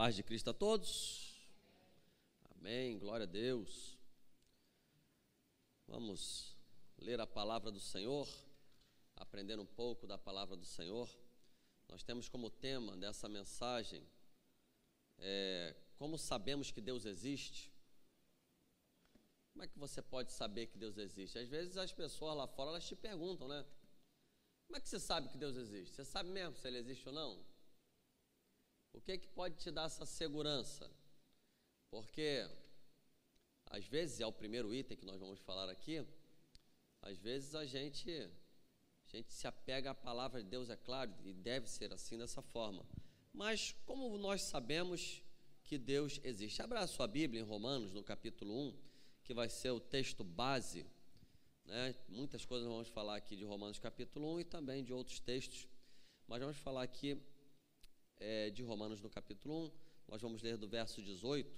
Paz de Cristo a todos. Amém, glória a Deus. Vamos ler a palavra do Senhor, aprender um pouco da palavra do Senhor. Nós temos como tema dessa mensagem, como sabemos que Deus existe. Como é que você pode saber que Deus existe? Às vezes as pessoas lá fora, elas te perguntam, né? Como é que você sabe que Deus existe? Você sabe mesmo se Ele existe ou não? O que pode te dar essa segurança? Porque, às vezes, é o primeiro item que nós vamos falar aqui, às vezes a gente se apega à palavra de Deus, é claro, e deve ser assim, dessa forma. Mas como nós sabemos que Deus existe? Abra a sua Bíblia em Romanos, no capítulo 1, que vai ser o texto base, né? Muitas coisas nós vamos falar aqui de Romanos capítulo 1 e também de outros textos, mas vamos falar aqui de Romanos no capítulo 1, nós vamos ler do verso 18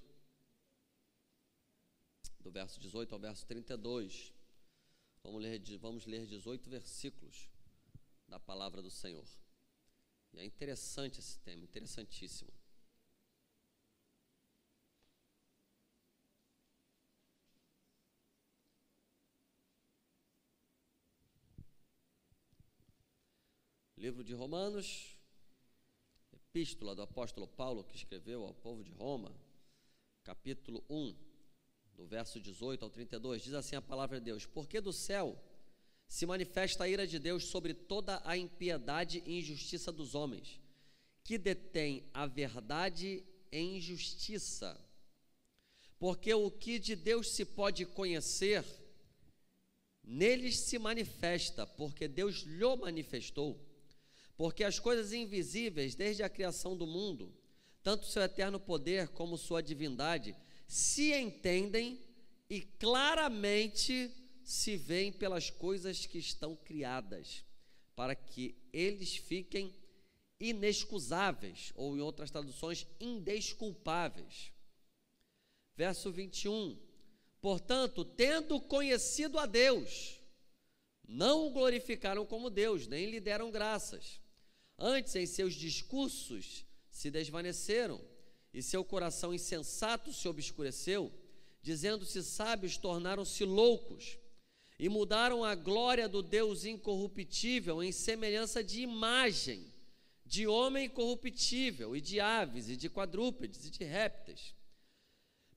ao verso 32, vamos ler 18 versículos da palavra do Senhor, e é interessante esse tema, interessantíssimo. Livro de Romanos, epístola do apóstolo Paulo, que escreveu ao povo de Roma, capítulo 1, do verso 18 ao 32, diz assim a palavra de Deus: porque do céu se manifesta a ira de Deus sobre toda a impiedade e injustiça dos homens, que detêm a verdade em injustiça. Porque o que de Deus se pode conhecer, neles se manifesta, porque Deus lhe manifestou. Porque as coisas invisíveis, desde a criação do mundo, tanto seu eterno poder como sua divindade, se entendem e claramente se veem pelas coisas que estão criadas, para que eles fiquem inexcusáveis, ou em outras traduções, indesculpáveis. Verso 21, portanto, tendo conhecido a Deus, não o glorificaram como Deus, nem lhe deram graças. Antes, em seus discursos se desvaneceram, e seu coração insensato se obscureceu, dizendo-se sábios, tornaram-se loucos, e mudaram a glória do Deus incorruptível em semelhança de imagem, de homem corruptível, e de aves, e de quadrúpedes, e de répteis.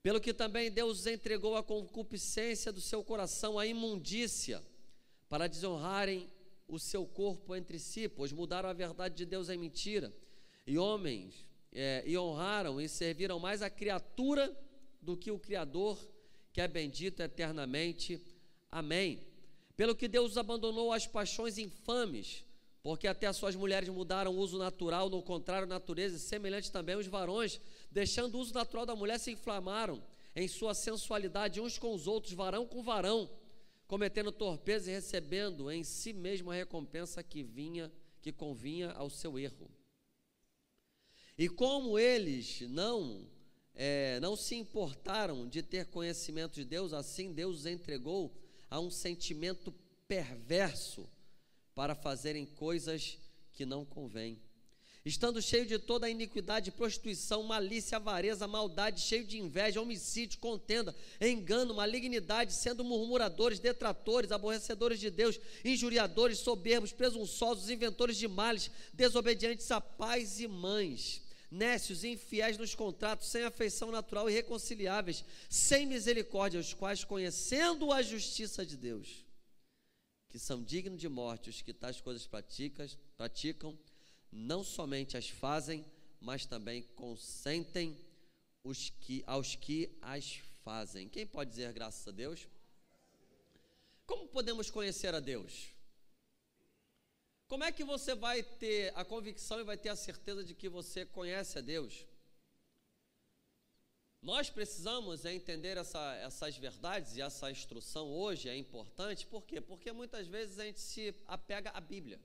Pelo que também Deus os entregou à concupiscência do seu coração, à imundícia, para desonrarem o seu corpo entre si, pois mudaram a verdade de Deus em mentira, e honraram e serviram mais a criatura do que o Criador, que é bendito eternamente. Amém. Pelo que Deus os abandonou às paixões infames, porque até as suas mulheres mudaram o uso natural, no contrário, natureza, e semelhante também os varões, deixando o uso natural da mulher, se inflamaram em sua sensualidade uns com os outros, varão com varão, cometendo torpeza e recebendo em si mesmo a recompensa que convinha ao seu erro. E como eles não se importaram de ter conhecimento de Deus, assim Deus os entregou a um sentimento perverso para fazerem coisas que não convêm. Estando cheio de toda a iniquidade, prostituição, malícia, avareza, maldade, cheio de inveja, homicídio, contenda, engano, malignidade, sendo murmuradores, detratores, aborrecedores de Deus, injuriadores, soberbos, presunçosos, inventores de males, desobedientes a pais e mães, nécios e infiéis nos contratos, sem afeição natural, irreconciliáveis, sem misericórdia, os quais, conhecendo a justiça de Deus, que são dignos de morte, os que tais coisas praticam, não somente as fazem, mas também consentem aos que as fazem. Quem pode dizer graças a Deus? Como podemos conhecer a Deus? Como é que você vai ter a convicção e vai ter a certeza de que você conhece a Deus? Nós precisamos entender essas verdades, e essa instrução hoje é importante. Por quê? Porque muitas vezes a gente se apega à Bíblia.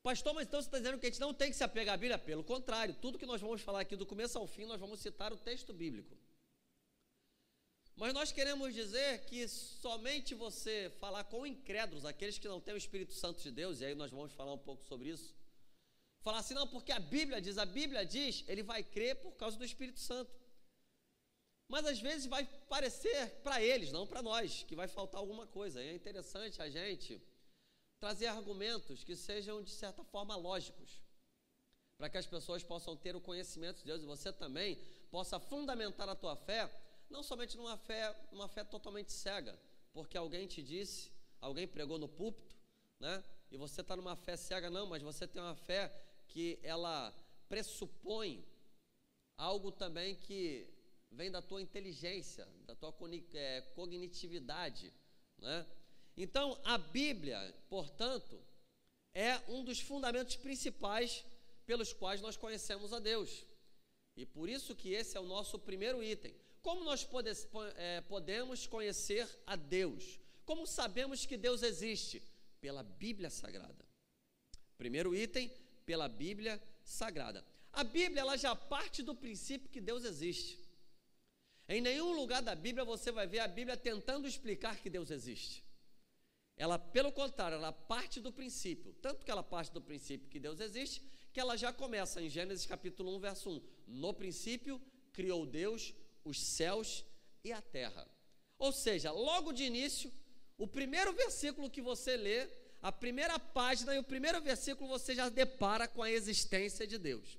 Pastor, mas então você está dizendo que a gente não tem que se apegar à Bíblia? Pelo contrário, tudo que nós vamos falar aqui do começo ao fim, nós vamos citar o texto bíblico. Mas nós queremos dizer que somente você falar com incrédulos, aqueles que não têm o Espírito Santo de Deus, e aí nós vamos falar um pouco sobre isso, falar assim, não, porque a Bíblia diz, ele vai crer por causa do Espírito Santo. Mas às vezes vai parecer para eles, não para nós, que vai faltar alguma coisa. E é interessante a gente trazer argumentos que sejam de certa forma lógicos, para que as pessoas possam ter o conhecimento de Deus e você também possa fundamentar a tua fé, não somente numa fé totalmente cega, porque alguém te disse, alguém pregou no púlpito, né? E você está numa fé cega, não, mas você tem uma fé que ela pressupõe algo também que vem da tua inteligência, da tua cognitividade, né? Então, a Bíblia, portanto, é um dos fundamentos principais pelos quais nós conhecemos a Deus. E por isso que esse é o nosso primeiro item. Como nós podemos conhecer a Deus? Como sabemos que Deus existe? Pela Bíblia Sagrada. Primeiro item, pela Bíblia Sagrada. A Bíblia, ela já parte do princípio que Deus existe. Em nenhum lugar da Bíblia você vai ver a Bíblia tentando explicar que Deus existe. Ela, pelo contrário, ela parte do princípio, tanto que ela parte do princípio que Deus existe, que ela já começa em Gênesis capítulo 1, verso 1. No princípio, criou Deus os céus e a terra. Ou seja, logo de início, o primeiro versículo que você lê, a primeira página e o primeiro versículo você já depara com a existência de Deus.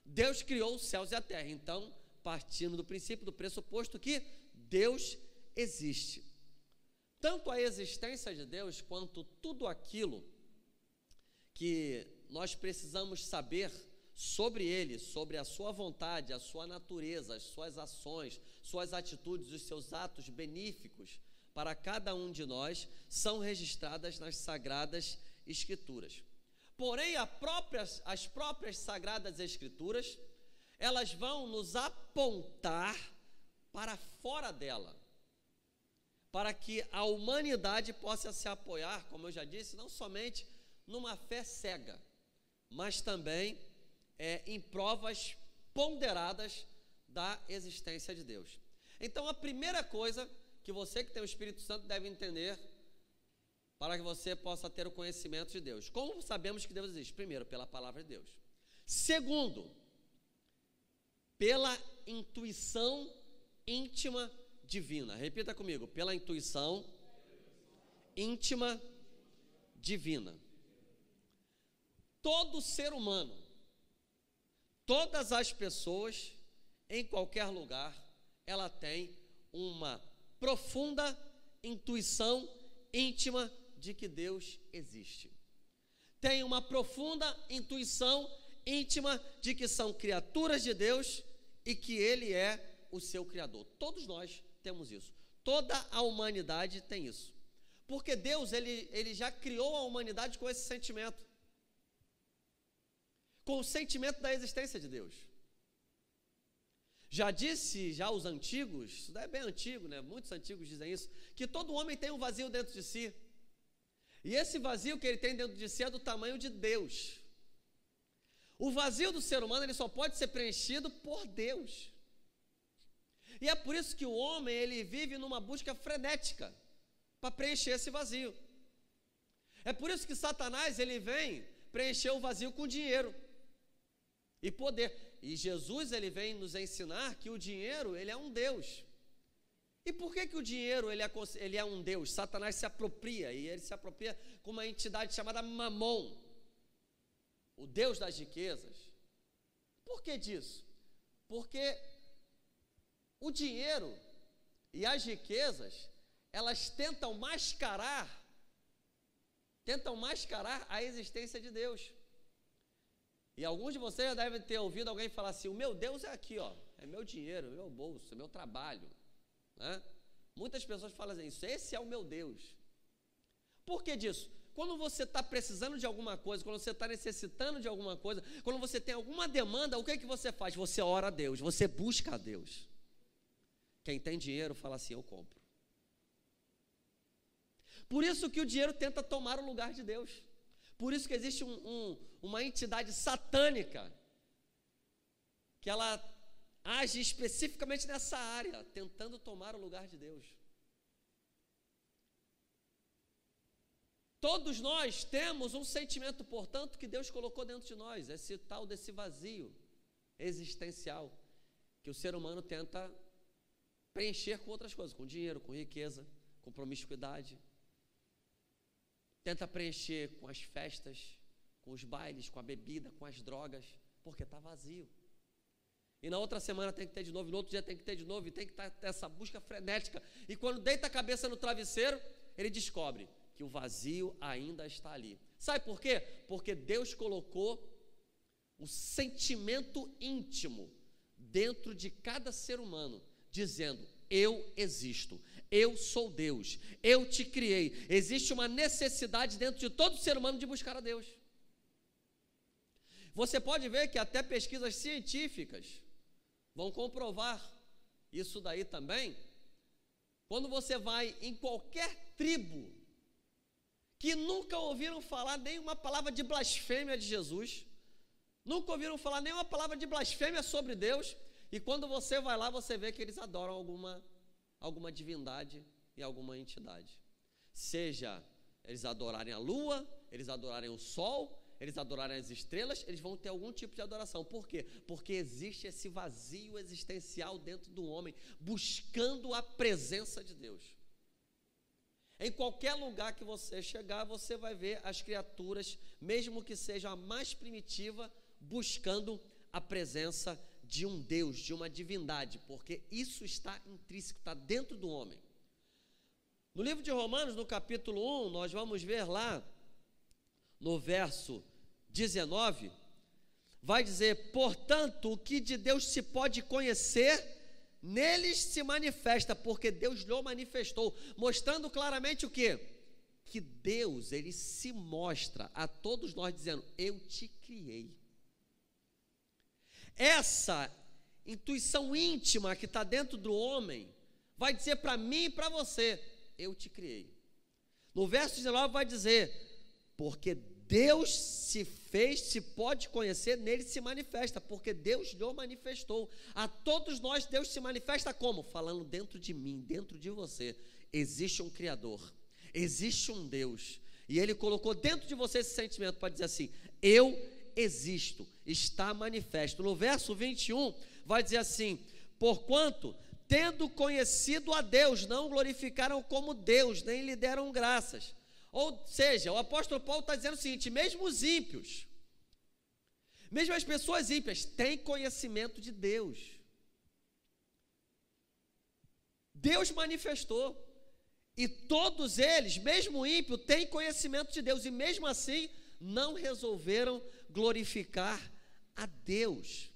Deus criou os céus e a terra, então, partindo do princípio, do pressuposto que Deus existe. Tanto a existência de Deus, quanto tudo aquilo que nós precisamos saber sobre Ele, sobre a sua vontade, a sua natureza, as suas ações, suas atitudes, os seus atos benéficos para cada um de nós, são registradas nas Sagradas Escrituras. Porém, as próprias Sagradas Escrituras, elas vão nos apontar para fora dela, para que a humanidade possa se apoiar, como eu já disse, não somente numa fé cega, mas também em provas ponderadas da existência de Deus. Então, a primeira coisa que você que tem o Espírito Santo deve entender para que você possa ter o conhecimento de Deus. Como sabemos que Deus existe? Primeiro, pela palavra de Deus. Segundo, pela intuição íntima divina. Repita comigo, pela intuição íntima divina. Todo ser humano, todas as pessoas, em qualquer lugar, ela tem uma profunda intuição íntima de que Deus existe. Tem uma profunda intuição íntima de que são criaturas de Deus e que Ele é o seu Criador. Todos nós temos isso. Toda a humanidade tem isso. Porque Deus, ele já criou a humanidade com esse sentimento. Com o sentimento da existência de Deus. Já os antigos, isso daí é bem antigo, né? Muitos antigos dizem isso, que todo homem tem um vazio dentro de si. E esse vazio que ele tem dentro de si é do tamanho de Deus. O vazio do ser humano, ele só pode ser preenchido por Deus. E é por isso que o homem, ele vive numa busca frenética para preencher esse vazio. É por isso que Satanás, ele vem preencher o vazio com dinheiro e poder. E Jesus, ele vem nos ensinar que o dinheiro, ele é um Deus. E por que o dinheiro, ele é um Deus? Satanás se apropria, e ele se apropria com uma entidade chamada Mamon, o Deus das riquezas. Por que disso? Porque o dinheiro e as riquezas, elas tentam mascarar a existência de Deus. E alguns de vocês já devem ter ouvido alguém falar assim: o meu Deus é aqui, ó, é meu dinheiro, meu bolso, é meu trabalho, né? Muitas pessoas falam isso, esse é o meu Deus. Por que disso? Quando você está precisando de alguma coisa, quando você está necessitando de alguma coisa, quando você tem alguma demanda, o que você faz? Você ora a Deus, você busca a Deus. Quem tem dinheiro fala assim: eu compro. Por isso que o dinheiro tenta tomar o lugar de Deus. Por isso que existe uma entidade satânica que ela age especificamente nessa área, tentando tomar o lugar de Deus. Todos nós temos um sentimento, portanto, que Deus colocou dentro de nós, esse tal desse vazio existencial, que o ser humano tenta preencher com outras coisas, com dinheiro, com riqueza, com promiscuidade, tenta preencher com as festas, com os bailes, com a bebida, com as drogas, porque está vazio. E na outra semana tem que ter de novo, e no outro dia tem que ter de novo, e tem que estar essa busca frenética. E quando deita a cabeça no travesseiro, ele descobre que o vazio ainda está ali. Sabe por quê? Porque Deus colocou o sentimento íntimo dentro de cada ser humano, dizendo: eu existo, eu sou Deus, eu te criei. Existe uma necessidade dentro de todo ser humano de buscar a Deus. Você pode ver que até pesquisas científicas vão comprovar isso daí também. Quando você vai em qualquer tribo que nunca ouviram falar nenhuma palavra de blasfêmia de Jesus, nunca ouviram falar nenhuma palavra de blasfêmia sobre Deus, e quando você vai lá, você vê que eles adoram alguma divindade e alguma entidade. Seja eles adorarem a lua, eles adorarem o sol, eles adorarem as estrelas, eles vão ter algum tipo de adoração. Por quê? Porque existe esse vazio existencial dentro do homem, buscando a presença de Deus. Em qualquer lugar que você chegar, você vai ver as criaturas, mesmo que seja a mais primitiva, buscando a presença de um Deus, de uma divindade, porque isso está intrínseco, está dentro do homem. No livro de Romanos, no capítulo 1, nós vamos ver lá, no verso 19, vai dizer: portanto, o que de Deus se pode conhecer, neles se manifesta, porque Deus lhe manifestou, mostrando claramente o quê? Que Deus, ele se mostra a todos nós dizendo: eu te criei. Essa intuição íntima que está dentro do homem, vai dizer para mim e para você: eu te criei. No verso 19 vai dizer: porque Deus se fez, se pode conhecer, nele se manifesta, porque Deus lhe manifestou. A todos nós Deus se manifesta como? Falando dentro de mim, dentro de você. Existe um Criador, existe um Deus, e Ele colocou dentro de você esse sentimento para dizer assim: eu existo, está manifesto. No verso 21 vai dizer assim: porquanto, tendo conhecido a Deus, não glorificaram como Deus, nem lhe deram graças. Ou seja, o apóstolo Paulo está dizendo o seguinte: mesmo os ímpios, mesmo as pessoas ímpias, têm conhecimento de Deus. Deus manifestou, e todos eles, mesmo o ímpio, têm conhecimento de Deus, e mesmo assim não resolveram glorificar a Deus.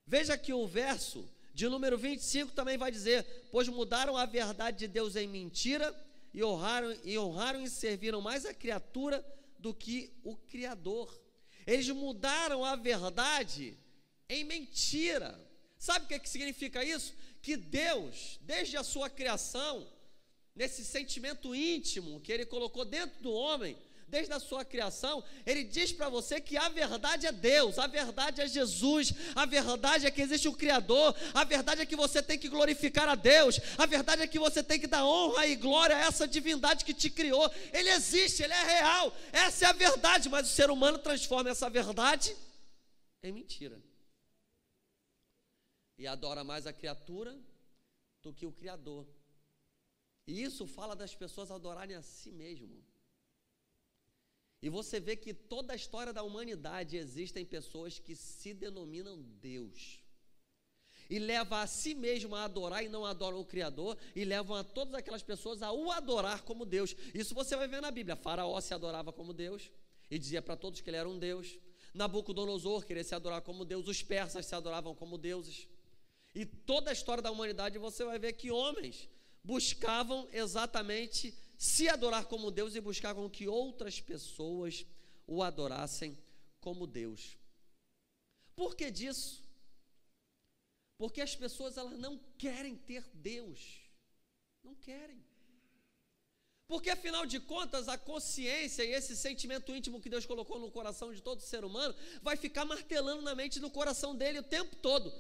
Veja que o verso de número 25 também vai dizer: pois mudaram a verdade de Deus em mentira, e honraram e serviram mais a criatura do que o Criador. Eles mudaram a verdade em mentira. Sabe o que significa isso? Que Deus, desde a sua criação, nesse sentimento íntimo que Ele colocou dentro do homem, desde a sua criação, Ele diz para você que a verdade é Deus, a verdade é Jesus, a verdade é que existe um Criador, a verdade é que você tem que glorificar a Deus, a verdade é que você tem que dar honra e glória a essa divindade que te criou. Ele existe, Ele é real, essa é a verdade, mas o ser humano transforma essa verdade em mentira, e adora mais a criatura do que o Criador. E isso fala das pessoas adorarem a si mesmo. E você vê que toda a história da humanidade existem pessoas que se denominam Deus, e levam a si mesmo a adorar e não adoram o Criador, e levam a todas aquelas pessoas a o adorar como Deus. Isso você vai ver na Bíblia. Faraó se adorava como Deus e dizia para todos que ele era um Deus. Nabucodonosor queria se adorar como Deus. Os persas se adoravam como deuses. E toda a história da humanidade você vai ver que homens buscavam exatamente se adorar como Deus e buscar com que outras pessoas o adorassem como Deus. Por que disso? Porque as pessoas, elas não querem ter Deus, não querem. Porque afinal de contas a consciência e esse sentimento íntimo que Deus colocou no coração de todo ser humano vai ficar martelando na mente e no coração dele o tempo todo: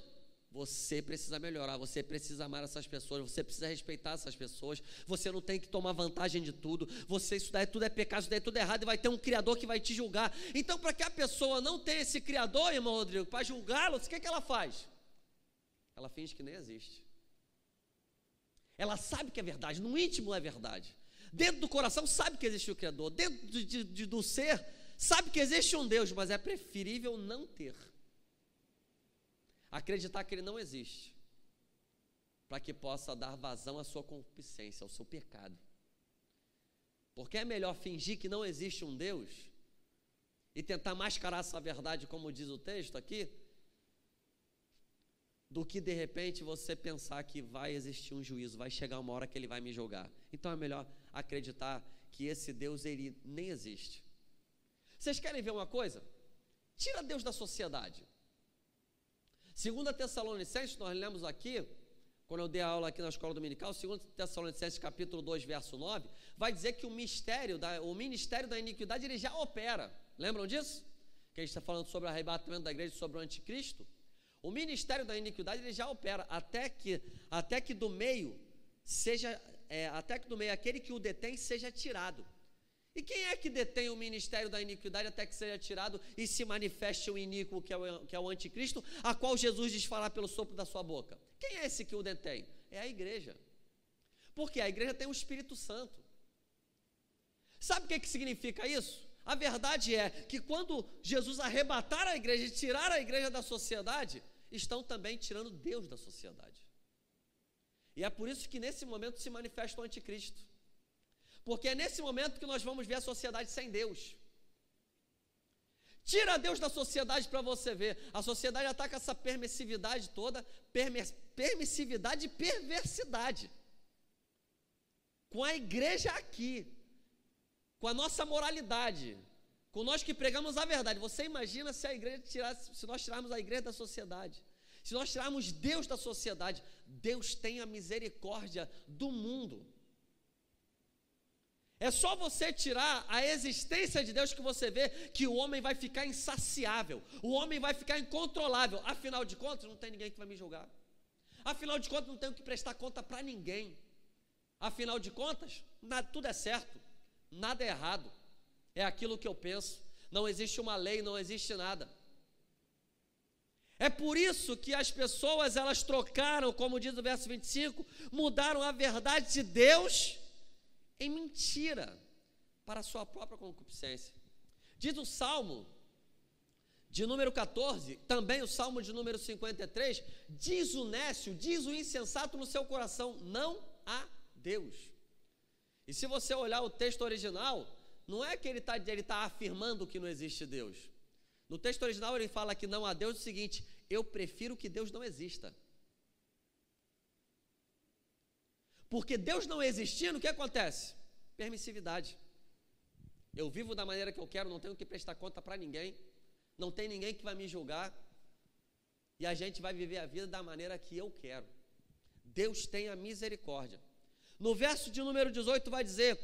Você precisa melhorar, você precisa amar essas pessoas, você precisa respeitar essas pessoas, você não tem que tomar vantagem de tudo, isso daí tudo é pecado, isso daí tudo é errado, e vai ter um Criador que vai te julgar. Então, para que a pessoa não tenha esse Criador, irmão Rodrigo, para julgá-lo, o que ela faz? Ela finge que nem existe. Ela sabe que é verdade, no íntimo é verdade, dentro do coração sabe que existe o Criador, dentro do ser, sabe que existe um Deus, mas é preferível não ter. Acreditar que ele não existe, para que possa dar vazão à sua concupiscência, ao seu pecado. Porque é melhor fingir que não existe um Deus e tentar mascarar essa verdade, como diz o texto aqui, do que de repente você pensar que vai existir um juízo, vai chegar uma hora que ele vai me julgar. Então é melhor acreditar que esse Deus, ele nem existe. Vocês querem ver uma coisa? Tira Deus da sociedade. 2 Tessalonicenses, nós lemos aqui, quando eu dei a aula aqui na escola dominical, 2 Tessalonicenses capítulo 2, verso 9, vai dizer que o ministério da iniquidade, ele já opera. Lembram disso? Que a gente está falando sobre o arrebatamento da igreja, sobre o anticristo. O ministério da iniquidade, ele já opera, até que do meio aquele que o detém seja tirado. E quem é que detém o ministério da iniquidade até que seja tirado e se manifeste o iníquo, que é o anticristo, a qual Jesus diz falar pelo sopro da sua boca? Quem é esse que o detém? É a igreja. Porque a igreja tem o Espírito Santo. Sabe o que significa isso? A verdade é que quando Jesus arrebatar a igreja e tirar a igreja da sociedade, estão também tirando Deus da sociedade. E é por isso que nesse momento se manifesta o anticristo. Porque é nesse momento que nós vamos ver a sociedade sem Deus. Tira Deus da sociedade para você ver. A sociedade ataca essa permissividade toda, permissividade e perversidade. Com a igreja aqui, com a nossa moralidade, com nós que pregamos a verdade. Você imagina se nós tirarmos a igreja da sociedade, se nós tirarmos Deus da sociedade. Deus tem a misericórdia do mundo. É só você tirar a existência de Deus que você vê que o homem vai ficar insaciável, o homem vai ficar incontrolável. Afinal de contas, não tem ninguém que vai me julgar. Afinal de contas, não tenho que prestar conta para ninguém. Afinal de contas, tudo é certo, nada é errado, é aquilo que eu penso, não existe uma lei, não existe nada. É por isso que as pessoas, elas trocaram, como diz o verso 25, mudaram a verdade de Deus em mentira, para a sua própria concupiscência. Diz o Salmo de número 14, também o Salmo de número 53, diz o nécio, diz o insensato no seu coração, não há Deus. E se você olhar o texto original, não é que ele está afirmando que não existe Deus. No texto original ele fala que não há Deus, o seguinte: eu prefiro que Deus não exista. Porque Deus não existindo, o que acontece? Permissividade. Eu vivo da maneira que eu quero, não tenho que prestar conta para ninguém, não tem ninguém que vai me julgar, e a gente vai viver a vida da maneira que eu quero. Deus tem a misericórdia. No verso de número 18 vai dizer: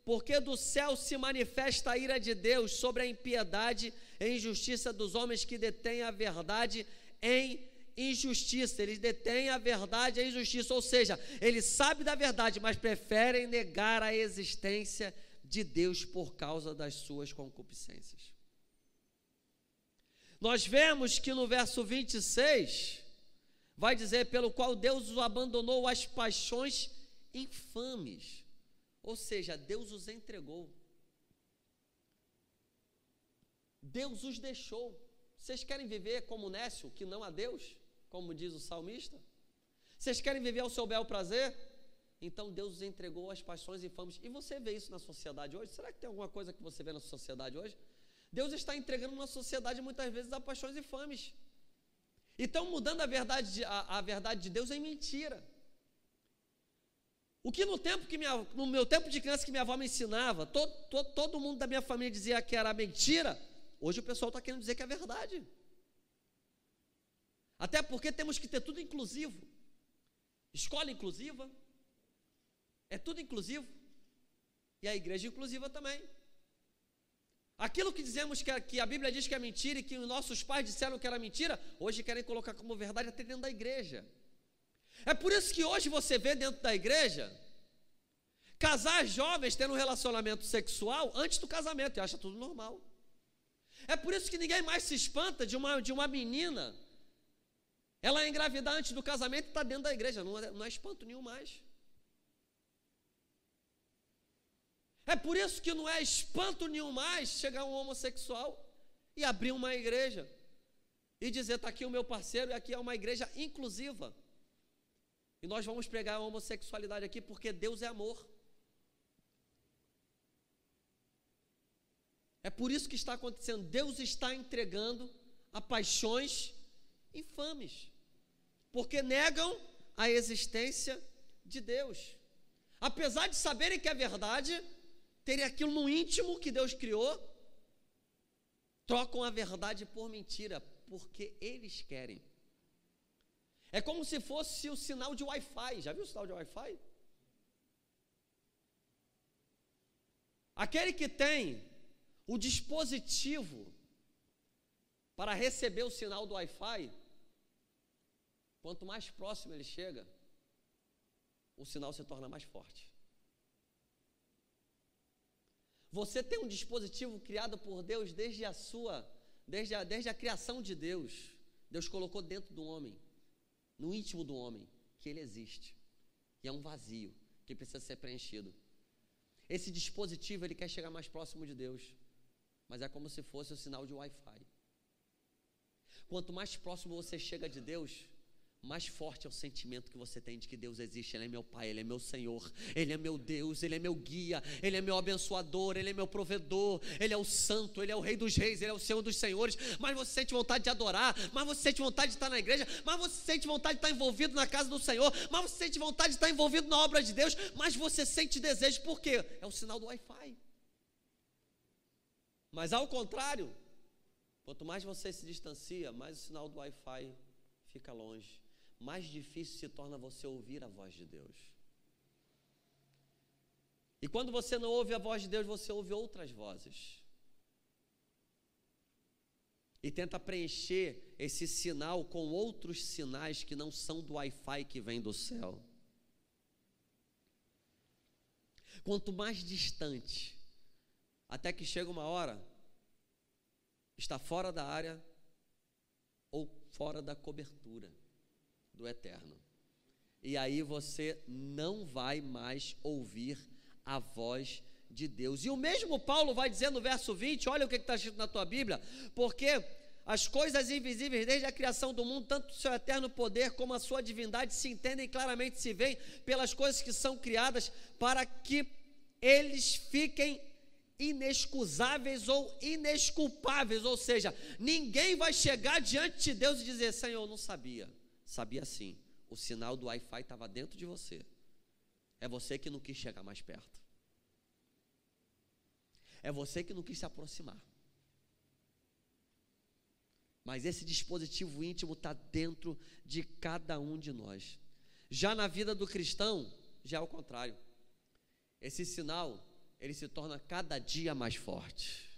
porque do céu se manifesta a ira de Deus sobre a impiedade e injustiça dos homens que detêm a verdade em injustiça. Eles detêm a verdade e a injustiça, ou seja, eles sabem da verdade, mas preferem negar a existência de Deus por causa das suas concupiscências. Nós vemos que no verso 26 vai dizer: pelo qual Deus os abandonou às paixões infames, ou seja, Deus os entregou, Deus os deixou. Vocês querem viver como nécio, que não há Deus, como diz o salmista? Vocês querem viver ao seu bel prazer? Então Deus os entregou às paixões infames. E você vê isso na sociedade hoje? Será que tem alguma coisa que você vê na sociedade hoje? Deus está entregando uma sociedade muitas vezes a paixões infames. E estão mudando a verdade de Deus em mentira. O que no meu tempo de criança que minha avó me ensinava, todo mundo da minha família dizia que era mentira, hoje o pessoal está querendo dizer que é verdade. Até porque temos que ter tudo inclusivo. Escola inclusiva, é tudo inclusivo. E a igreja inclusiva também. Aquilo que dizemos que a Bíblia diz que é mentira e que os nossos pais disseram que era mentira, hoje querem colocar como verdade até dentro da igreja. É por isso que hoje você vê dentro da igreja casais jovens tendo um relacionamento sexual antes do casamento e acha tudo normal. É por isso que ninguém mais se espanta de uma menina ela engravidar antes do casamento e está dentro da igreja, não é espanto nenhum mais. É por isso que não é espanto nenhum mais chegar um homossexual e abrir uma igreja e dizer, está aqui o meu parceiro e aqui é uma igreja inclusiva. E nós vamos pregar a homossexualidade aqui porque Deus é amor. É por isso que está acontecendo. Deus está entregando a paixões infames, porque negam a existência de Deus. Apesar de saberem que é verdade, terem aquilo no íntimo que Deus criou, trocam a verdade por mentira, porque eles querem. É como se fosse o sinal de Wi-Fi. Já viu o sinal de Wi-Fi? Aquele que tem o dispositivo para receber o sinal do Wi-Fi, quanto mais próximo ele chega, o sinal se torna mais forte. Você tem um dispositivo criado por Deus desde a criação de Deus. Deus colocou dentro do homem, no íntimo do homem, que ele existe. E é um vazio que precisa ser preenchido. Esse dispositivo, ele quer chegar mais próximo de Deus, mas é como se fosse o sinal de Wi-Fi. Quanto mais próximo você chega de Deus, mais forte é o sentimento que você tem de que Deus existe. Ele é meu Pai, Ele é meu Senhor, Ele é meu Deus, Ele é meu guia, Ele é meu abençoador, Ele é meu provedor, Ele é o Santo, Ele é o Rei dos Reis, Ele é o Senhor dos Senhores. Mas você sente vontade de adorar, mas você sente vontade de estar na igreja, mas você sente vontade de estar envolvido na casa do Senhor, mas você sente vontade de estar envolvido na obra de Deus, mas você sente desejo. Por quê? É o sinal do Wi-Fi. Mas ao contrário, quanto mais você se distancia, mais o sinal do Wi-Fi fica longe, mais difícil se torna você ouvir a voz de Deus. E quando você não ouve a voz de Deus, você ouve outras vozes. E tenta preencher esse sinal com outros sinais que não são do Wi-Fi que vem do céu. Quanto mais distante, até que chega uma hora, está fora da área ou fora da cobertura do eterno. E aí você não vai mais ouvir a voz de Deus. E o mesmo Paulo vai dizer no verso 20, olha o que está escrito na tua Bíblia, porque as coisas invisíveis desde a criação do mundo, tanto o seu eterno poder como a sua divindade se entendem claramente, se veem pelas coisas que são criadas, para que eles fiquem inexcusáveis ou inesculpáveis, ou seja, ninguém vai chegar diante de Deus e dizer, Senhor, eu não sabia. Sabia sim, o sinal do Wi-Fi estava dentro de você. É você que não quis chegar mais perto. É você que não quis se aproximar. Mas esse dispositivo íntimo está dentro de cada um de nós. Já na vida do cristão, já é o contrário. Esse sinal, ele se torna cada dia mais forte.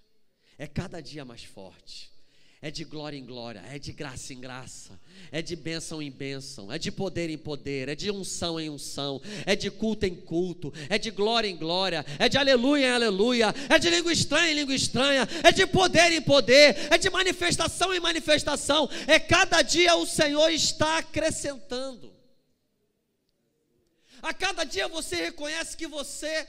É cada dia mais forte. É de glória em glória, é de graça em graça, é de bênção em bênção, é de poder em poder, é de unção em unção, é de culto em culto, é de glória em glória, é de aleluia em aleluia, é de língua estranha em língua estranha, é de poder em poder, é de manifestação em manifestação. É cada dia o Senhor está acrescentando. A cada dia você reconhece que você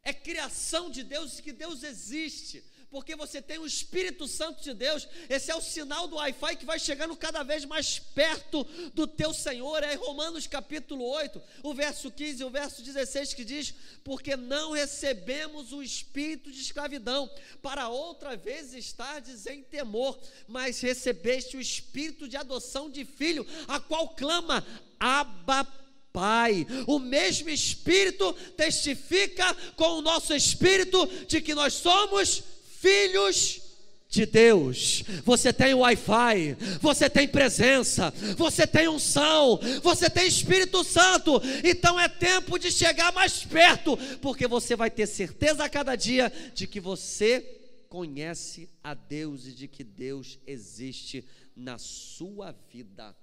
é criação de Deus e que Deus existe, porque você tem o Espírito Santo de Deus. Esse é o sinal do Wi-Fi que vai chegando cada vez mais perto do teu Senhor. É em Romanos capítulo 8, o verso 15 e o verso 16 que diz, porque não recebemos o espírito de escravidão, para outra vez estardes em temor, mas recebeste o espírito de adoção de filho, a qual clama, Abba, Pai. O mesmo Espírito testifica com o nosso espírito de que nós somos filhos de Deus. Você tem Wi-Fi, você tem presença, você tem unção, você tem Espírito Santo. Então é tempo de chegar mais perto, porque você vai ter certeza a cada dia de que você conhece a Deus e de que Deus existe na sua vida.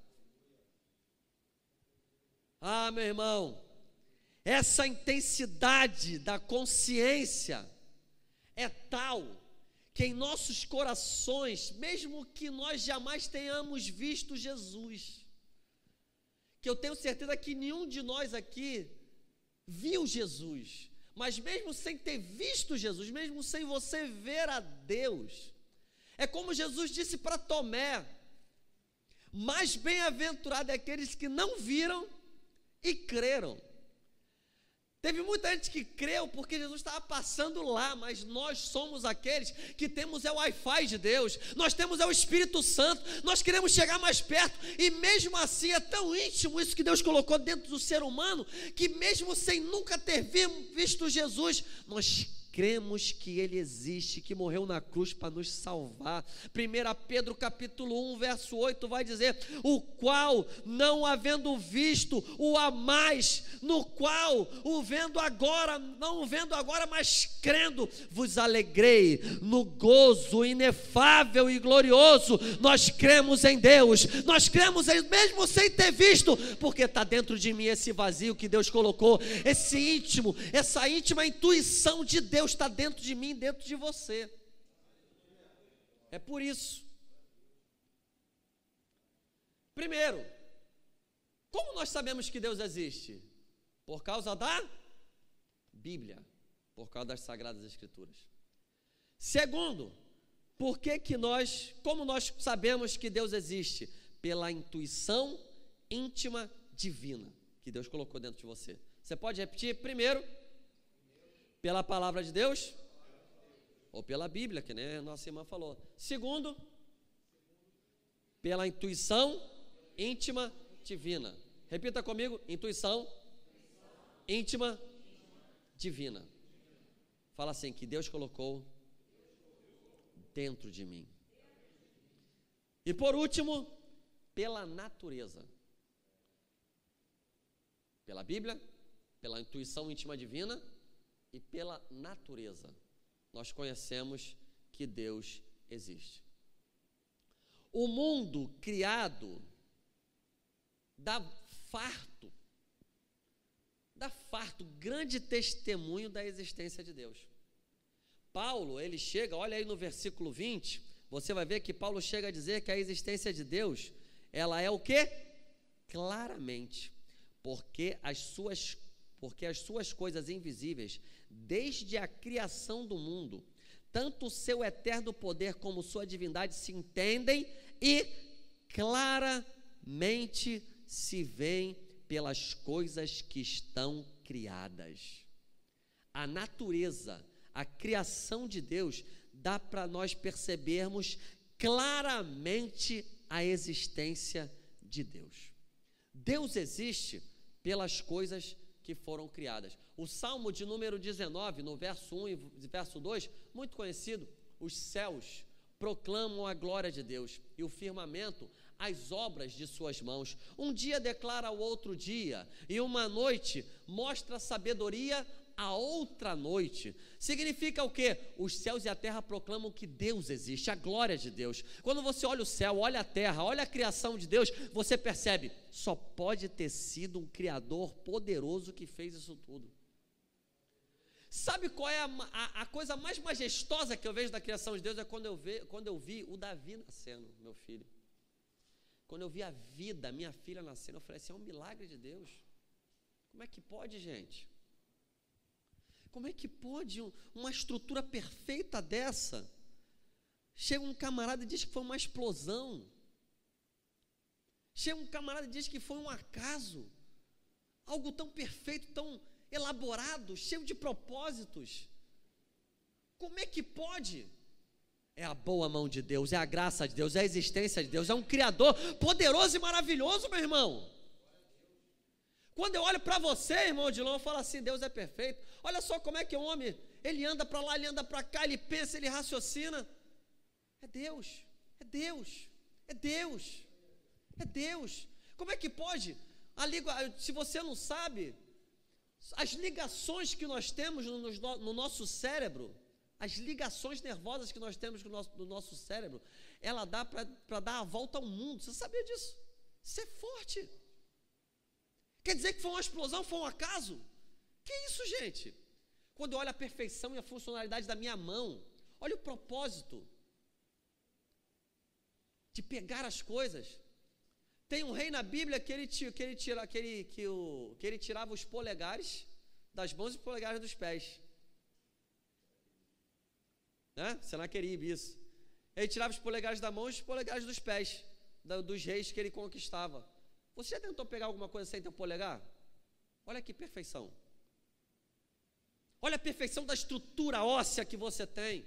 Ah, meu irmão, essa intensidade da consciência é tal que em nossos corações, mesmo que nós jamais tenhamos visto Jesus, que eu tenho certeza que nenhum de nós aqui viu Jesus, mas mesmo sem ter visto Jesus, mesmo sem você ver a Deus, é como Jesus disse para Tomé: mais bem-aventurado é aqueles que não viram e creram. Teve muita gente que creu porque Jesus estava passando lá, mas nós somos aqueles que temos o Wi-Fi de Deus, nós temos o Espírito Santo, nós queremos chegar mais perto, e mesmo assim é tão íntimo isso que Deus colocou dentro do ser humano, que mesmo sem nunca ter visto Jesus, nós cremos que Ele existe, que morreu na cruz para nos salvar. 1 Pedro capítulo 1, verso 8 vai dizer: o qual, não havendo visto, o amais, no qual, não o vendo agora, mas crendo, vos alegrei no gozo inefável e glorioso. Nós cremos em Deus, nós cremos em, mesmo sem ter visto, porque está dentro de mim esse vazio que Deus colocou, esse íntimo, essa íntima intuição de Deus está dentro de mim, dentro de você. É por isso. Primeiro, como nós sabemos que Deus existe? Por causa da Bíblia, por causa das Sagradas Escrituras. Segundo, como nós sabemos que Deus existe? Pela intuição íntima divina que Deus colocou dentro de você. Você pode repetir? Primeiro, pela palavra de Deus, ou pela Bíblia, que nem a nossa irmã falou. Segundo, pela intuição íntima divina. Repita comigo: intuição íntima divina. Fala assim: que Deus colocou dentro de mim. E por último, pela natureza. Pela Bíblia, pela intuição íntima divina e pela natureza, nós conhecemos que Deus existe. O mundo criado dá farto, grande testemunho da existência de Deus. Paulo, ele chega, olha aí no versículo 20, você vai ver que Paulo chega a dizer que a existência de Deus, ela é o quê? Claramente, porque as suas coisas invisíveis, desde a criação do mundo, tanto o seu eterno poder como sua divindade se entendem e claramente se veem pelas coisas que estão criadas. A natureza, a criação de Deus, dá para nós percebermos claramente a existência de Deus. Deus existe pelas coisas que foram criadas. O Salmo de número 19, no verso 1 e verso 2, muito conhecido: os céus proclamam a glória de Deus, e o firmamento as obras de suas mãos. Um dia declara ao outro dia, e uma noite mostra sabedoria a outra noite. Significa o quê? Os céus e a terra proclamam que Deus existe, a glória de Deus. Quando você olha o céu, olha a terra, olha a criação de Deus, você percebe: só pode ter sido um Criador poderoso que fez isso tudo. Sabe qual é a coisa mais majestosa que eu vejo da criação de Deus? É quando eu vi o Davi nascendo, meu filho. Quando eu vi a vida, minha filha nascendo, eu falei assim: é um milagre de Deus. Como é que pode, gente? Como é que pode uma estrutura perfeita dessa? Chega um camarada e diz que foi uma explosão. Chega um camarada e diz que foi um acaso. Algo tão perfeito, tão elaborado, cheio de propósitos. Como é que pode? É a boa mão de Deus, é a graça de Deus, é a existência de Deus, é um Criador poderoso e maravilhoso, meu irmão. Quando eu olho para você, irmão Odilon, eu falo assim: Deus é perfeito. Olha só como é que o homem, ele anda para lá, ele anda para cá, ele pensa, ele raciocina. É Deus, é Deus, é Deus, é Deus. Como é que pode? Se você não sabe, as ligações que nós temos no nosso cérebro, As ligações nervosas que nós temos no nosso cérebro, ela dá para dar a volta ao mundo. Você sabia disso? Isso é forte. Quer dizer que foi uma explosão, foi um acaso? Que isso, gente? Quando eu olho a perfeição e a funcionalidade da minha mão, olha o propósito de pegar as coisas. Tem um rei na Bíblia que ele tirava os polegares das mãos e os polegares dos pés. Né? Senaqueribe, isso. Ele tirava os polegares da mão e os polegares dos pés dos reis que ele conquistava. Você já tentou pegar alguma coisa sem ter um polegar? Olha que perfeição. Olha a perfeição da estrutura óssea que você tem.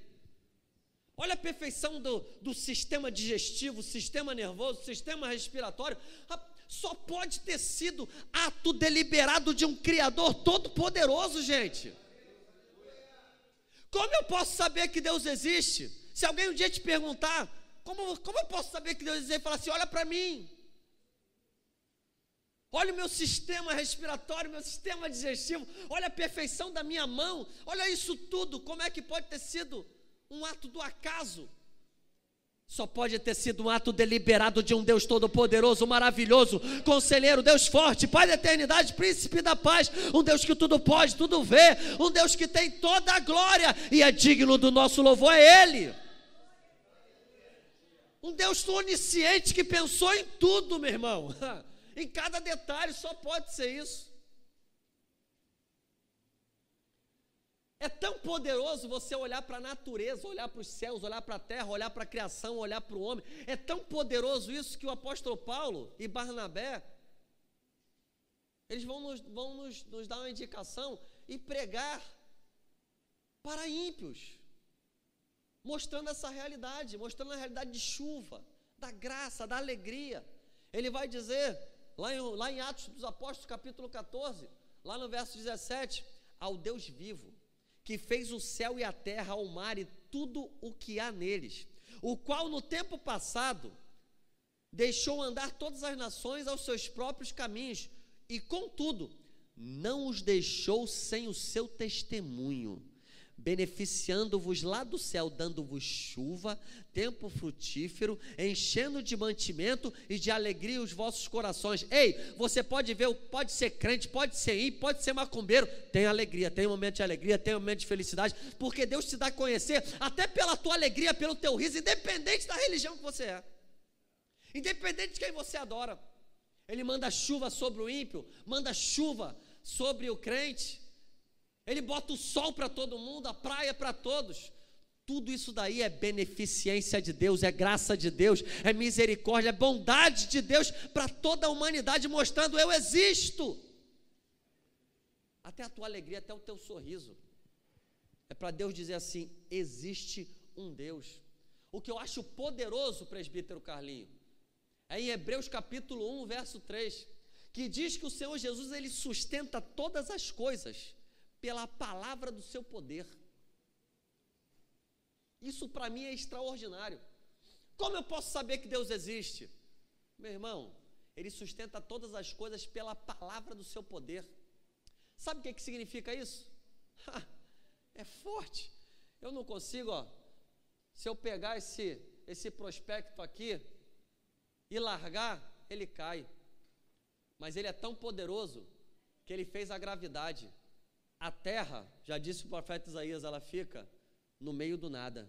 Olha a perfeição do sistema digestivo, sistema nervoso, sistema respiratório. Só pode ter sido ato deliberado de um Criador todo-poderoso, gente. Como eu posso saber que Deus existe? Se alguém um dia te perguntar, como eu posso saber que Deus existe? Ele fala assim, olha para mim. Olha o meu sistema respiratório, meu sistema digestivo. Olha a perfeição da minha mão. Olha isso tudo. Como é que pode ter sido um ato do acaso? Só pode ter sido um ato deliberado de um Deus todo-poderoso, maravilhoso, conselheiro, Deus forte, Pai da eternidade, príncipe da paz, um Deus que tudo pode, tudo vê, um Deus que tem toda a glória e é digno do nosso louvor, é Ele. Um Deus onisciente que pensou em tudo, meu irmão, em cada detalhe, só pode ser isso. É tão poderoso você olhar para a natureza, olhar para os céus, olhar para a terra, olhar para a criação, olhar para o homem. É tão poderoso isso que o apóstolo Paulo e Barnabé, eles vão nos dar uma indicação e pregar para ímpios, mostrando essa realidade, mostrando a realidade de chuva, da graça, da alegria. Ele vai dizer, lá em Atos dos Apóstolos, capítulo 14, lá no verso 17, ao Deus vivo, que fez o céu e a terra, o mar e tudo o que há neles, o qual no tempo passado deixou andar todas as nações aos seus próprios caminhos, e contudo, não os deixou sem o seu testemunho, beneficiando-vos lá do céu, dando-vos chuva, tempo frutífero, enchendo de mantimento e de alegria os vossos corações. Ei, você pode ver, pode ser crente, pode ser ímpio, pode ser macumbeiro, tem alegria, tem um momento de alegria, tem um momento de felicidade, porque Deus te dá a conhecer, até pela tua alegria, pelo teu riso, independente da religião que você é, independente de quem você adora. Ele manda chuva sobre o ímpio, manda chuva sobre o crente, Ele bota o sol para todo mundo, a praia para todos. Tudo isso daí é beneficência de Deus, é graça de Deus, é misericórdia, é bondade de Deus para toda a humanidade, mostrando eu existo. Até a tua alegria, até o teu sorriso, é para Deus dizer assim, existe um Deus. O que eu acho poderoso, presbítero Carlinho, é em Hebreus capítulo 1, verso 3, que diz que o Senhor Jesus, Ele sustenta todas as coisas pela palavra do seu poder. Isso para mim é extraordinário. Como eu posso saber que Deus existe? Meu irmão, Ele sustenta todas as coisas pela palavra do seu poder. Sabe o que significa isso? É forte. Eu não consigo, se eu pegar esse prospecto aqui e largar, ele cai. Mas ele é tão poderoso que ele fez a gravidade. A terra, já disse o profeta Isaías, ela fica no meio do nada.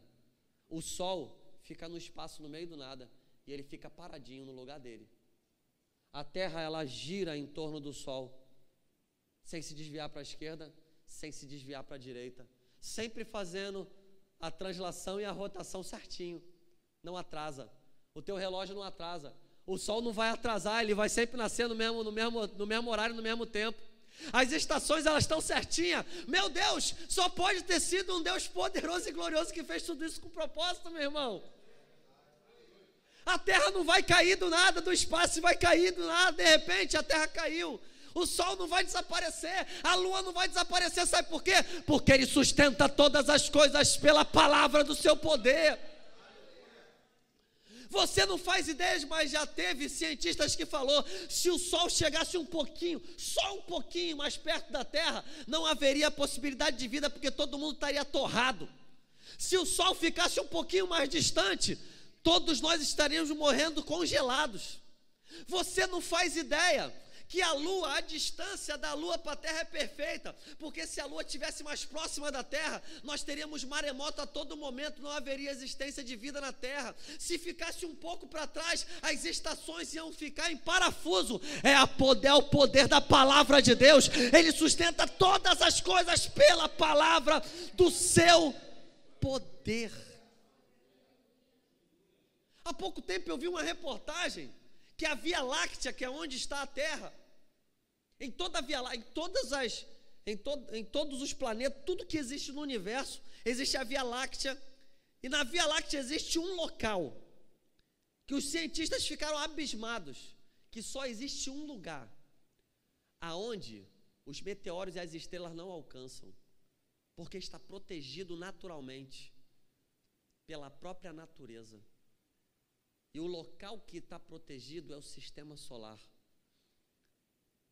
O sol fica no espaço no meio do nada e ele fica paradinho no lugar dele. A terra, ela gira em torno do sol, sem se desviar para a esquerda, sem se desviar para a direita, sempre fazendo a translação e a rotação certinho. Não atrasa. O teu relógio não atrasa. O sol não vai atrasar, ele vai sempre nascer no mesmo horário, no mesmo tempo. As estações, elas estão certinhas. Meu Deus, só pode ter sido um Deus poderoso e glorioso que fez tudo isso com propósito, meu irmão. A terra não vai cair do nada, do espaço vai cair do nada, de repente a terra caiu. O sol não vai desaparecer, a lua não vai desaparecer, sabe por quê? Porque Ele sustenta todas as coisas pela palavra do seu poder. Você não faz ideia, mas já teve cientistas que falou, se o sol chegasse um pouquinho, só um pouquinho mais perto da terra, não haveria possibilidade de vida, porque todo mundo estaria torrado. Se o Sol ficasse um pouquinho mais distante, todos nós estaríamos morrendo congelados. Você não faz ideia que a Lua, a distância da Lua para a Terra é perfeita, porque se a Lua estivesse mais próxima da Terra, nós teríamos maremoto a todo momento, não haveria existência de vida na Terra. Se ficasse um pouco para trás, as estações iam ficar em parafuso. É o poder da palavra de Deus. Ele sustenta todas as coisas pela palavra do seu poder. Há pouco tempo eu vi uma reportagem que a Via Láctea, que é onde está a Terra, em toda a Via Láctea, em todos os planetas, tudo que existe no universo, existe a Via Láctea, e na Via Láctea existe um local, que os cientistas ficaram abismados, que só existe um lugar, aonde os meteoros e as estrelas não alcançam, porque está protegido naturalmente, pela própria natureza. E o local que está protegido é o sistema solar.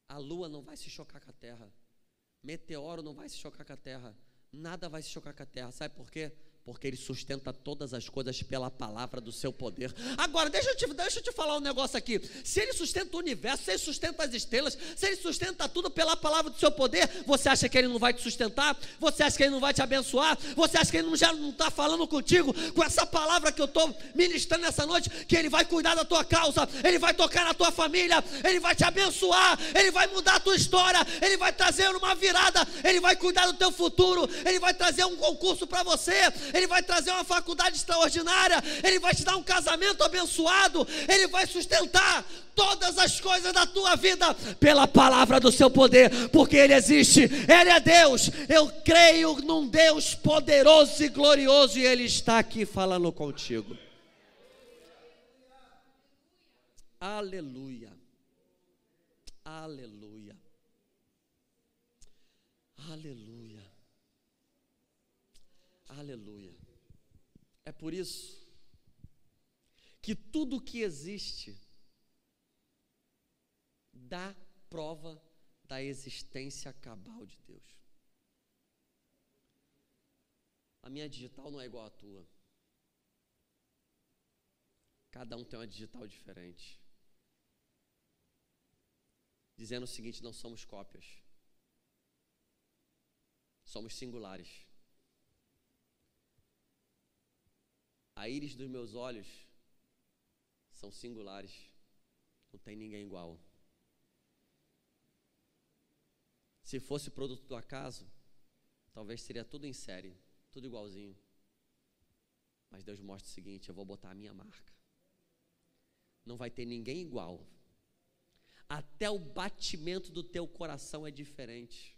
A Lua não vai se chocar com a Terra. Meteoro não vai se chocar com a Terra. Nada vai se chocar com a Terra. Sabe por quê? Porque Ele sustenta todas as coisas pela palavra do seu poder. Agora, deixa eu te falar um negócio aqui. Se Ele sustenta o universo, se Ele sustenta as estrelas, se Ele sustenta tudo pela palavra do seu poder, você acha que Ele não vai te sustentar? Você acha que Ele não vai te abençoar? Você acha que Ele já não está falando contigo, com essa palavra que eu estou ministrando nessa noite, que Ele vai cuidar da tua causa, Ele vai tocar na tua família, Ele vai te abençoar, Ele vai mudar a tua história, Ele vai trazer uma virada, Ele vai cuidar do teu futuro, Ele vai trazer um concurso para você, Ele vai trazer uma faculdade extraordinária, Ele vai te dar um casamento abençoado, Ele vai sustentar todas as coisas da tua vida pela palavra do seu poder, porque Ele existe, Ele é Deus. Eu creio num Deus poderoso e glorioso, e Ele está aqui falando contigo. Aleluia, aleluia, aleluia, aleluia. É por isso que tudo que existe dá prova da existência cabal de Deus. A minha digital não é igual à tua. Cada um tem uma digital diferente. Dizendo o seguinte: não somos cópias. Somos singulares. A íris dos meus olhos são singulares. Não tem ninguém igual. Se fosse produto do acaso, talvez seria tudo em série, tudo igualzinho. Mas Deus mostra o seguinte: eu vou botar a minha marca. Não vai ter ninguém igual. Até o batimento do teu coração é diferente.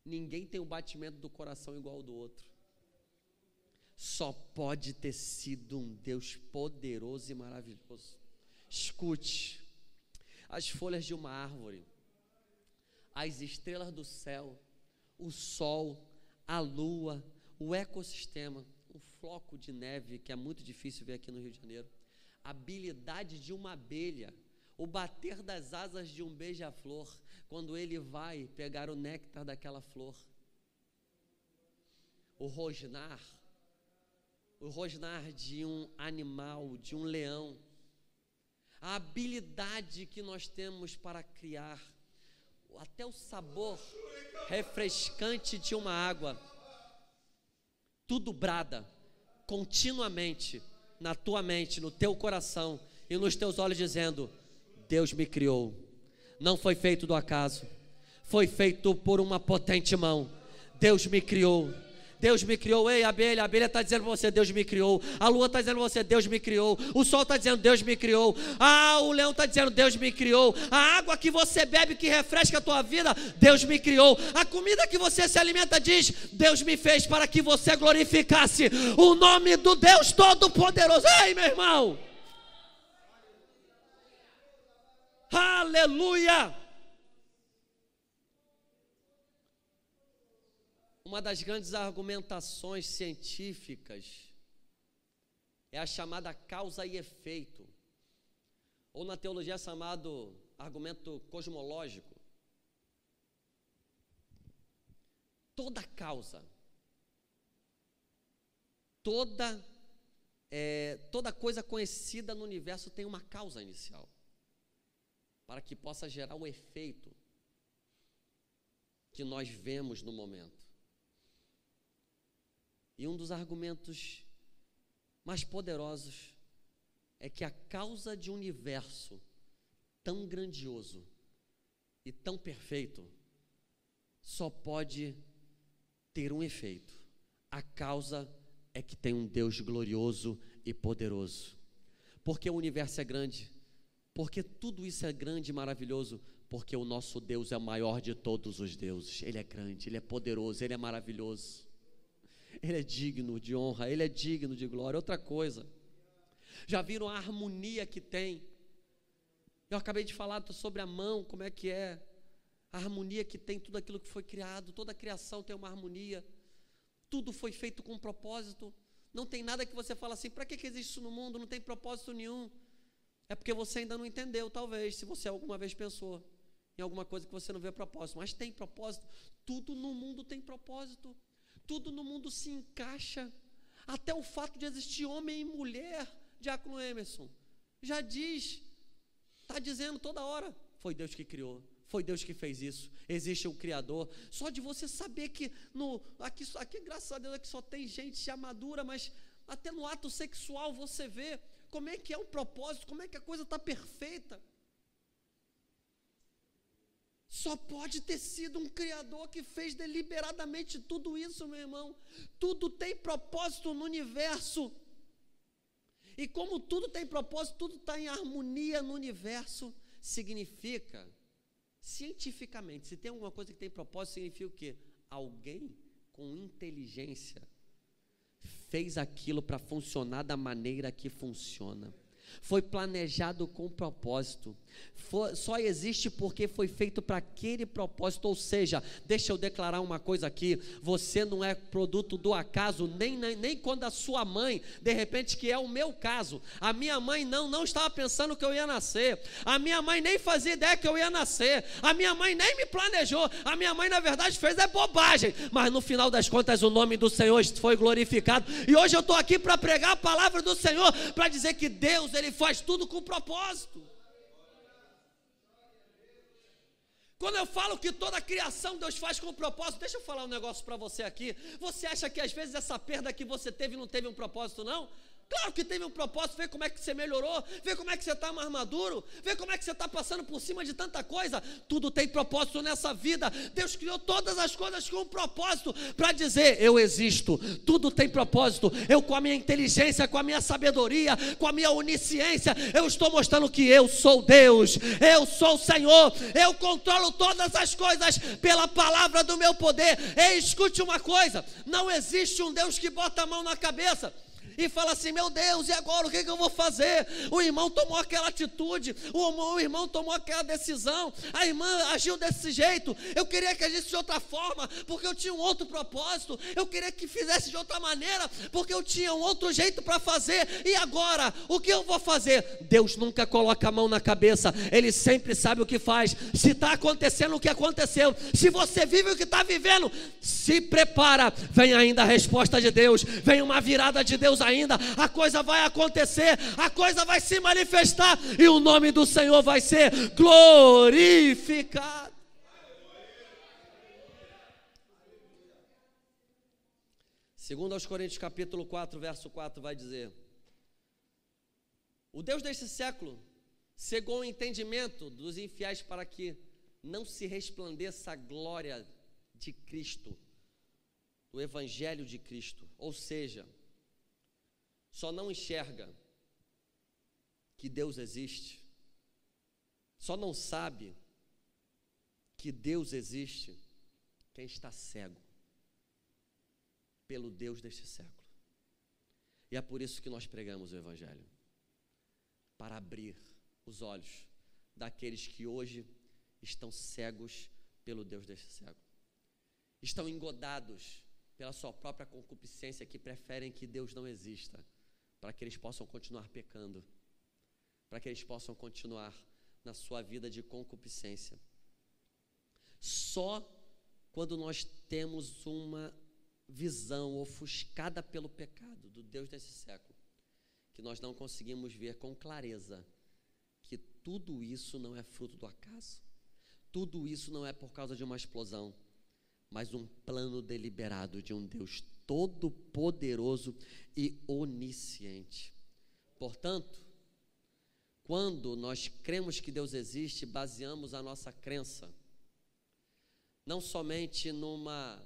Ninguém tem o batimento do coração igual ao do outro. Só pode ter sido um Deus poderoso e maravilhoso. Escute: as folhas de uma árvore, as estrelas do céu, o sol, a lua, o ecossistema, um floco de neve que é muito difícil ver aqui no Rio de Janeiro, a habilidade de uma abelha, o bater das asas de um beija-flor, quando ele vai pegar o néctar daquela flor, o rosnar de um animal, de um leão, a habilidade que nós temos para criar, até o sabor refrescante de uma água, tudo brada continuamente na tua mente, no teu coração e nos teus olhos, dizendo: Deus me criou. Não foi feito do acaso, foi feito por uma potente mão. Deus me criou. Deus me criou. Ei, a abelha está dizendo para você: Deus me criou. A lua está dizendo para você: Deus me criou. O sol está dizendo: Deus me criou. O leão está dizendo: Deus me criou. A água que você bebe, que refresca a tua vida, Deus me criou. A comida que você se alimenta diz: Deus me fez para que você glorificasse o nome do Deus Todo-Poderoso. Ei, meu irmão, aleluia. Uma das grandes argumentações científicas é a chamada causa e efeito, ou na teologia é chamado argumento cosmológico. Toda causa toda coisa conhecida no universo tem uma causa inicial, para que possa gerar o efeito que nós vemos no momento. E um dos argumentos mais poderosos é que a causa de um universo tão grandioso e tão perfeito só pode ter um efeito. A causa é que tem um Deus glorioso e poderoso. Porque o universo é grande, porque tudo isso é grande e maravilhoso, porque o nosso Deus é o maior de todos os deuses. Ele é grande, Ele é poderoso, Ele é maravilhoso. Ele é digno de honra, Ele é digno de glória. Outra coisa, já viram a harmonia que tem? Eu acabei de falar sobre a mão, como é que é a harmonia que tem tudo aquilo que foi criado. Toda a criação tem uma harmonia, tudo foi feito com um propósito. Não tem nada que você fala assim, para que existe isso no mundo? Não tem propósito nenhum. É porque você ainda não entendeu, talvez, se você alguma vez pensou em alguma coisa que você não vê propósito. Mas tem propósito, tudo no mundo tem propósito, tudo no mundo se encaixa. Até o fato de existir homem e mulher, Diácono Emerson, já diz, está dizendo toda hora, foi Deus que criou, foi Deus que fez isso, existe um Criador. Só de você saber que aqui graças a Deus aqui só tem gente já madura, mas até no ato sexual você vê como é que é o propósito, como é que a coisa está perfeita. Só pode ter sido um Criador que fez deliberadamente tudo isso, meu irmão. Tudo tem propósito no universo. E como tudo tem propósito, tudo está em harmonia no universo, significa, cientificamente, se tem alguma coisa que tem propósito, significa o quê? Alguém com inteligência fez aquilo para funcionar da maneira que funciona. Foi planejado com propósito, só existe porque foi feito para aquele propósito. Ou seja, deixa eu declarar uma coisa aqui, você não é produto do acaso, nem quando a sua mãe, de repente, que é o meu caso, a minha mãe não estava pensando que eu ia nascer, a minha mãe nem fazia ideia que eu ia nascer, a minha mãe nem me planejou, a minha mãe na verdade fez bobagem, mas no final das contas o nome do Senhor foi glorificado, e hoje eu estou aqui para pregar a palavra do Senhor, para dizer que Deus, Ele faz tudo com propósito. Quando eu falo que toda a criação Deus faz com propósito, deixa eu falar um negócio para você aqui. Você acha que às vezes essa perda que você teve não teve um propósito, não? Claro que teve um propósito. Vê como é que você melhorou, vê como é que você está mais maduro, vê como é que você está passando por cima de tanta coisa. Tudo tem propósito nessa vida. Deus criou todas as coisas com um propósito, para dizer, eu existo. Tudo tem propósito. Eu, com a minha inteligência, com a minha sabedoria, com a minha onisciência, eu estou mostrando que eu sou Deus, eu sou o Senhor, eu controlo todas as coisas pela palavra do meu poder. Ei, escute uma coisa, não existe um Deus que bota a mão na cabeça e fala assim, meu Deus, e agora o que eu vou fazer? O irmão tomou aquela atitude, o irmão tomou aquela decisão, a irmã agiu desse jeito, eu queria que agisse de outra forma, porque eu tinha um outro propósito, eu queria que fizesse de outra maneira, porque eu tinha um outro jeito para fazer, e agora, o que eu vou fazer? Deus nunca coloca a mão na cabeça, Ele sempre sabe o que faz. Se está acontecendo o que aconteceu, se você vive o que está vivendo, se prepara, vem ainda a resposta de Deus, vem uma virada de Deus ainda, a coisa vai acontecer, a coisa vai se manifestar e o nome do Senhor vai ser glorificado. Segundo aos Coríntios capítulo 4, verso 4 vai dizer: o Deus deste século cegou o entendimento dos infiéis para que não se resplandeça a glória de Cristo, do Evangelho de Cristo. Ou seja, só não enxerga que Deus existe, só não sabe que Deus existe quem está cego pelo Deus deste século. E é por isso que nós pregamos o Evangelho, para abrir os olhos daqueles que hoje estão cegos pelo Deus deste século, estão engodados pela sua própria concupiscência, que preferem que Deus não exista, para que eles possam continuar pecando, para que eles possam continuar na sua vida de concupiscência. Só quando nós temos uma visão ofuscada pelo pecado do Deus desse século, que nós não conseguimos ver com clareza que tudo isso não é fruto do acaso, tudo isso não é por causa de uma explosão, mas um plano deliberado de um Deus todo-poderoso e onisciente. Portanto, quando nós cremos que Deus existe, baseamos a nossa crença não somente numa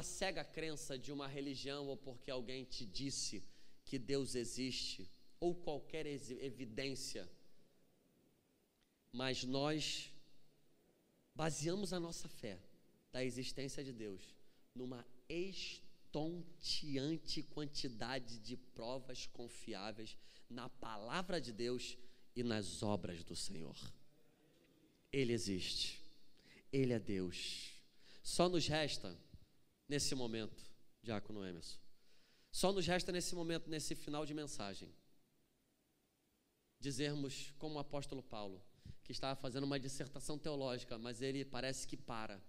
cega crença de uma religião, ou porque alguém te disse que Deus existe, ou qualquer evidência, mas nós baseamos a nossa fé da existência de Deus numa estonteante quantidade de provas confiáveis na palavra de Deus e nas obras do Senhor. Ele existe, Ele é Deus. Só nos resta, nesse momento, Diácono Emerson, só nos resta nesse momento, nesse final de mensagem, dizermos como o apóstolo Paulo, que estava fazendo uma dissertação teológica, mas ele parece que para.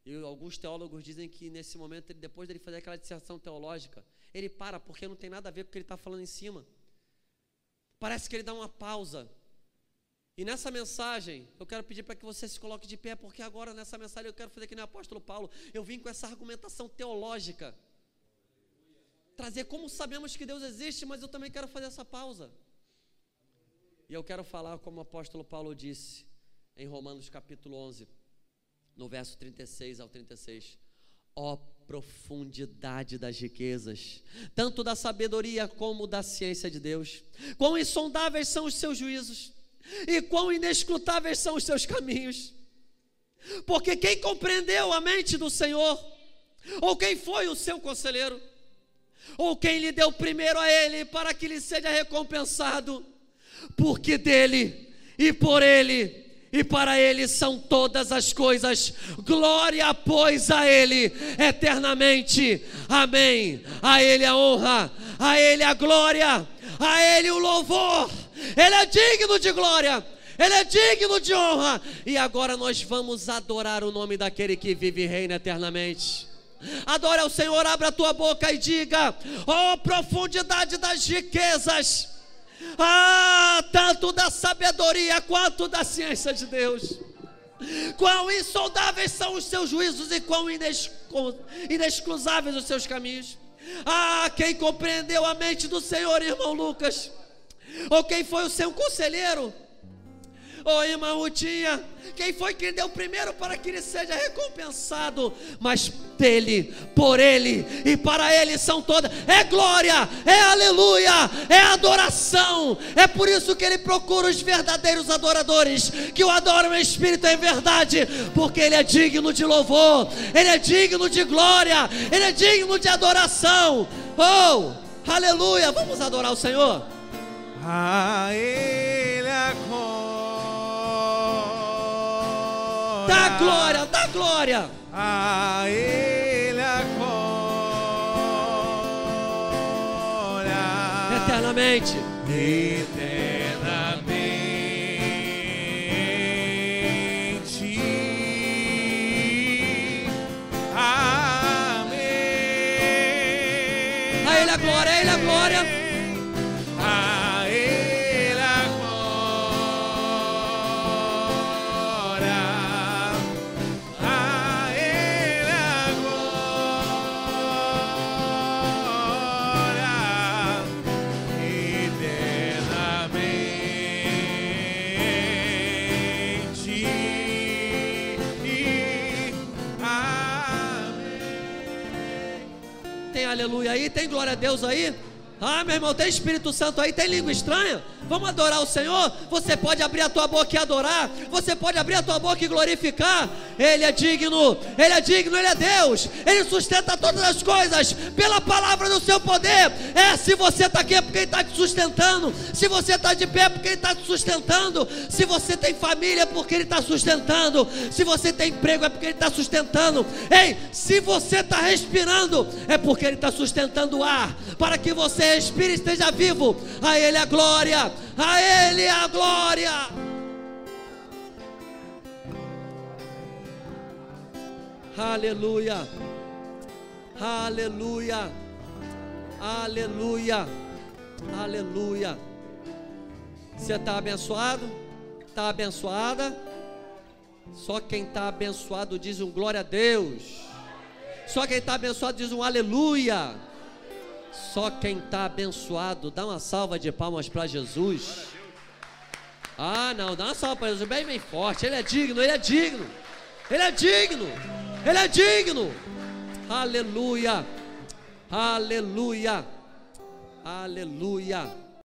E alguns teólogos dizem que nesse momento, depois dele fazer aquela dissertação teológica, ele para, porque não tem nada a ver com o que ele está falando em cima. Parece que ele dá uma pausa. E nessa mensagem, eu quero pedir para que você se coloque de pé, porque agora nessa mensagem eu quero fazer que nem o apóstolo Paulo. Eu vim com essa argumentação teológica, trazer como sabemos que Deus existe, mas eu também quero fazer essa pausa. E eu quero falar como o apóstolo Paulo disse em Romanos capítulo 11, no verso 36 ao 36. Ó profundidade das riquezas, tanto da sabedoria como da ciência de Deus. Quão insondáveis são os seus juízos, e quão inescrutáveis são os seus caminhos. Porque quem compreendeu a mente do Senhor? Ou quem foi o seu conselheiro? Ou quem lhe deu primeiro a ele, para que lhe seja recompensado? Porque dele, e por ele, e para ele são todas as coisas. Glória, pois, a ele eternamente. Amém. A ele a honra, a ele a glória, a ele o louvor. Ele é digno de glória, ele é digno de honra. E agora nós vamos adorar o nome daquele que vive e reina eternamente. Adore ao Senhor, abra a tua boca e diga: ó profundidade das riquezas, tanto da sabedoria quanto da ciência de Deus. Quão insondáveis são os seus juízos, e quão inexcusáveis os seus caminhos. Quem compreendeu a mente do Senhor, irmão Lucas? Ou quem foi o seu conselheiro? Ou irmã Rutinha? Quem foi que deu primeiro para que ele seja recompensado? Mas dele, por ele e para ele são todas. É glória, é aleluia, é adoração. É por isso que ele procura os verdadeiros adoradores, que o adoram em espírito e em verdade, porque ele é digno de louvor, ele é digno de glória, ele é digno de adoração. Oh, aleluia. Vamos adorar o Senhor. A ele a glória, dá glória, dá glória. A ele a glória, Eternamente, eternamente. Amém. a ele a glória, a ele a glória. Aleluia aí, tem glória a Deus aí? Meu irmão, tem Espírito Santo aí, tem língua estranha? Vamos adorar o Senhor? Você pode abrir a tua boca e adorar, você pode abrir a tua boca e glorificar. Ele é digno, ele é digno, ele é Deus, ele sustenta todas as coisas pela palavra do seu poder. Se você está aqui é porque ele está te sustentando, se você está de pé é porque ele está te sustentando, se você tem família é porque ele está sustentando, se você tem emprego é porque ele está sustentando. Se você está respirando é porque ele está sustentando o ar, para que você respire e esteja vivo. A ele a glória, a ele a glória. Aleluia. Aleluia. Aleluia. Aleluia. Você está abençoado? Está abençoada? Só quem está abençoado diz um glória a Deus. Só quem está abençoado diz um aleluia. Só quem está abençoado dá uma salva de palmas para Jesus. Ah, não, dá uma salva para Jesus bem forte. Ele é digno, Ele é digno. Ele é digno. Ele é digno. Aleluia. Aleluia. Aleluia.